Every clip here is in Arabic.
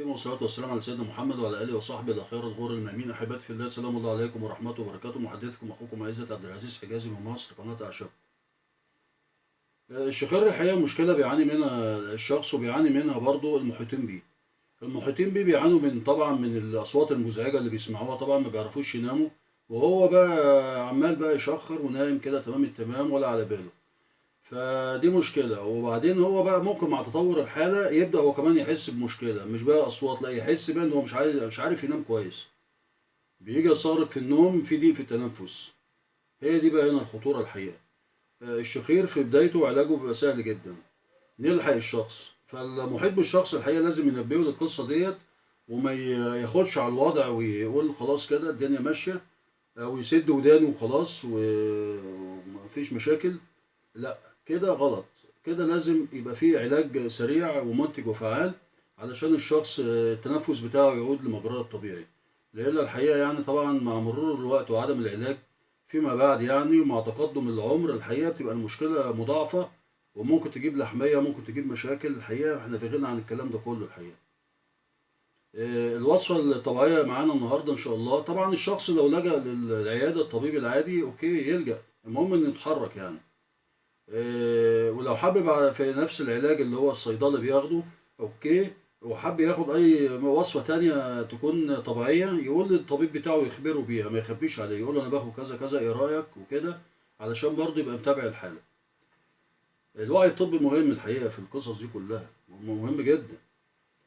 والصلاة والسلام على سيدنا محمد وعلى آله وصحبه الأخيار الغور الميامين. أحبتي في الله، سلام الله عليكم ورحمته وبركاته. محدثكم أخوكم عزت عبد العزيز حجازي من مصر، قناة أعشاب. الشخير الحقيقة مشكلة بيعاني منها الشخص، وبيعاني منها برضه المحيطين بيه. المحيطين بيه بيعانوا طبعا من الأصوات المزعجة اللي بيسمعوها، طبعا ما بيعرفوش يناموا، وهو بقى عمال بقى يشخر ونايم كده تمام التمام ولا على باله. فدي مشكلة. وبعدين هو بقى ممكن مع تطور الحالة يبدأ هو كمان يحس بمشكلة، مش بقى أصوات، لا، يحس بقى إن هو مش عارف ينام كويس. بيجي يستغرق في النوم، في ضيق في التنفس. هي دي بقى هنا الخطورة الحقيقة. الشخير في بدايته علاجه بيبقى سهل جدا. نلحق الشخص، فالمحيط بالشخص الحقيقة لازم ينبهه للقصة ديت، وما ياخدش على الوضع ويقول خلاص كده الدنيا ماشية، أو يسد ودانه وخلاص ومفيش مشاكل. لا، كده غلط. كده لازم يبقى فيه علاج سريع ومنتج وفعال، علشان الشخص التنفس بتاعه يعود لمجراه الطبيعي. لأن الحقيقة يعني طبعا مع مرور الوقت وعدم العلاج فيما بعد يعني، ومع تقدم العمر الحقيقة بتبقى المشكلة مضاعفة، وممكن تجيب لحمية، ممكن تجيب مشاكل. الحقيقة احنا في غنى عن الكلام ده كله الحقيقة. الوصفة الطبيعية معانا النهاردة إن شاء الله. طبعا الشخص لو لجأ للعيادة الطبيب العادي أوكي يلجأ، المهم إنه يتحرك يعني. ولو حابب في نفس العلاج اللي هو الصيدلي بياخده اوكي، وحب ياخد اي وصفة تانية تكون طبيعية، يقول للطبيب بتاعه يخبره بيها، ما يخبيش عليه، يقول له انا باخد كذا كذا، ايه رأيك وكده، علشان برضه يبقى متابع الحالة. الوعي الطبي مهم الحقيقة في القصص دي كلها، مهم جدا.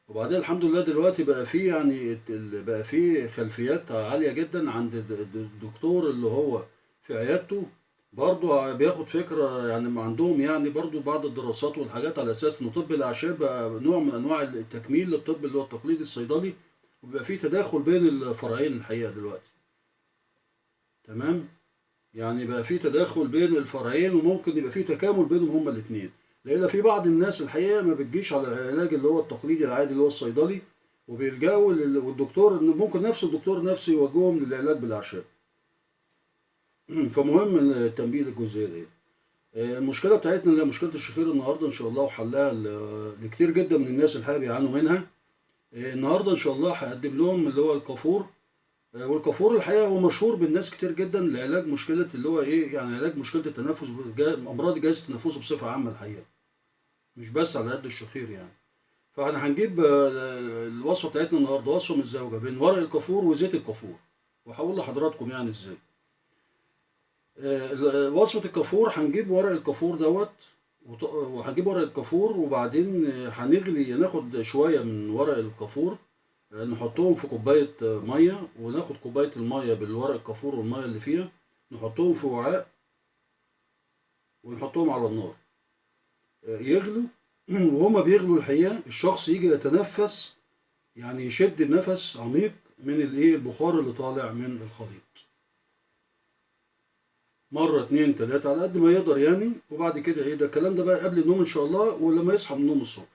وبعدين الحمد لله دلوقتي بقى فيه يعني بقى فيه خلفيات عالية جدا عند الدكتور اللي هو في عيادته، برضه بياخد فكرة يعني عندهم يعني برضه بعض الدراسات والحاجات، على أساس إن طب الأعشاب بقى نوع من أنواع التكميل للطب اللي هو التقليدي الصيدلي، وبيبقى فيه تداخل بين الفرعين الحقيقة دلوقتي. تمام. يعني بقى في تداخل بين الفرعين، وممكن يبقى في تكامل بينهم هما الاثنين. لان في بعض الناس الحقيقه ما بتجيش على العلاج اللي هو التقليدي العادي اللي هو الصيدلي، وبيلجأوا والدكتور إن ممكن نفس الدكتور نفسه يوجههم للعلاج بالاعشاب. فمهم التنبيه للجزئيه دي. المشكله بتاعتنا اللي هي مشكله الشخير النهارده ان شاء الله، وحلها لكتير جدا من الناس الحقيقه بيعانوا منها. النهارده ان شاء الله هقدم لهم اللي هو الكافور. والكافور الحقيقه هو مشهور بالناس كتير جدا لعلاج مشكله اللي هو ايه، يعني علاج مشكله التنفس، امراض الجهاز التنفسي بصفه عامه الحقيقه، مش بس على قد الشخير يعني. فاحنا هنجيب الوصفه بتاعتنا النهارده وصفه متزوجه بين ورق الكافور وزيت الكافور، وهقول لحضراتكم يعني ازاي. وصفه الكافور، هنجيب ورق الكافور دوت، وهنجيب ورق الكافور، وبعدين ناخد شويه من ورق الكافور، نحطهم في كوباية مية، وناخد كوباية المية بالورق الكافور والمية اللي فيها، نحطهم في وعاء ونحطهم على النار يغلوا. وهما بيغلوا الحقيقة الشخص يجي يتنفس، يعني يشد النفس عميق من الايه البخار اللي طالع من الخليط، مرة اتنين تلاتة على قد ما يقدر يعني. وبعد كده ايه ده، الكلام ده بقى قبل النوم ان شاء الله، ولما يصحى من النوم الصبح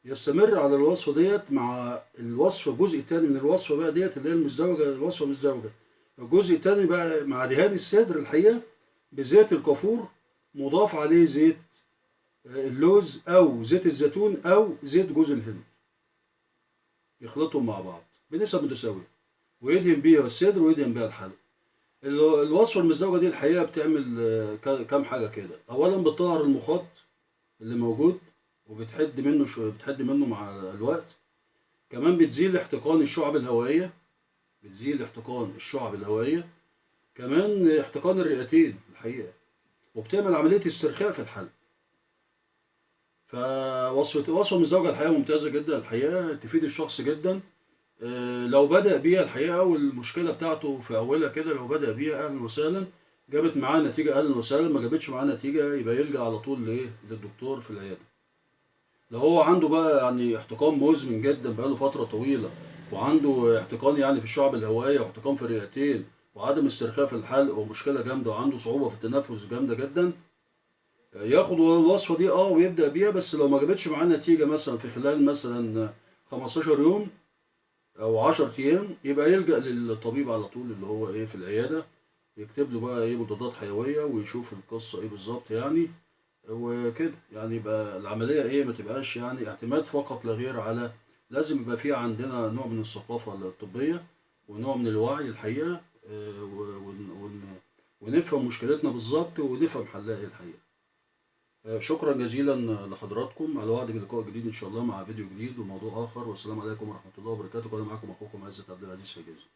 يستمر على الوصفة ديت مع الوصفة. الجزء التاني من الوصفة بقى ديت اللي هي المزدوجة، الوصفة المزدوجة، الجزء التاني بقى مع دهان الصدر الحقيقة بزيت الكافور، مضاف عليه زيت اللوز أو زيت الزيتون أو زيت جوز الهند، يخلطهم مع بعض بنسب متساوية، ويدهن بيها الصدر ويدهن بيها الحلق. الوصفة المزدوجة دي الحقيقة بتعمل كام حاجة كده. أولا بتطهر المخاط اللي موجود، وبتحد منه بتحد منه مع الوقت. كمان بتزيل احتقان الشعب الهوائية، بتزيل احتقان الشعب الهوائية، كمان احتقان الرئتين الحقيقة، وبتعمل عملية استرخاء في الحلق. وصفة الزوجة الحقيقة ممتازة جدا الحقيقة، تفيد الشخص جدا. لو بدأ بيها الحقيقة، والمشكلة بتاعته في أولها كده، لو بدأ بيها أهلا وسهلا، جابت معاه نتيجة أهلا وسهلا، ما جابتش معاه نتيجة يبقى يلجأ على طول للدكتور في العيادة. لو هو عنده بقى يعني احتقان مزمن جدا بقاله فترة طويلة، وعنده احتقان يعني في الشعب الهوائية، واحتقان في الرئتين، وعدم استرخاء في الحلق، ومشكلة جامدة، وعنده صعوبة في التنفس جامدة جدا، ياخد الوصفة دي ويبدأ بيها. بس لو ما جابتش معاه نتيجة مثلا في خلال مثلا 15 يوم أو 10 أيام، يبقى يلجأ للطبيب على طول اللي هو إيه في العيادة، يكتب له بقى إيه مضادات حيوية، ويشوف القصة إيه بالظبط يعني. وكده يعني يبقى العملية ايه، ما تبقاش يعني اعتماد فقط لا غير على لازم يبقى في عندنا نوع من الثقافة الطبية ونوع من الوعي الحقيقة، ونفهم مشكلتنا بالظبط ونفهم حلها ايه الحقيقة. شكرا جزيلا لحضراتكم، على وعد بلقاء جديد ان شاء الله مع فيديو جديد وموضوع اخر، والسلام عليكم ورحمة الله وبركاته. كان معكم اخوكم عزت عبد العزيز حجازي.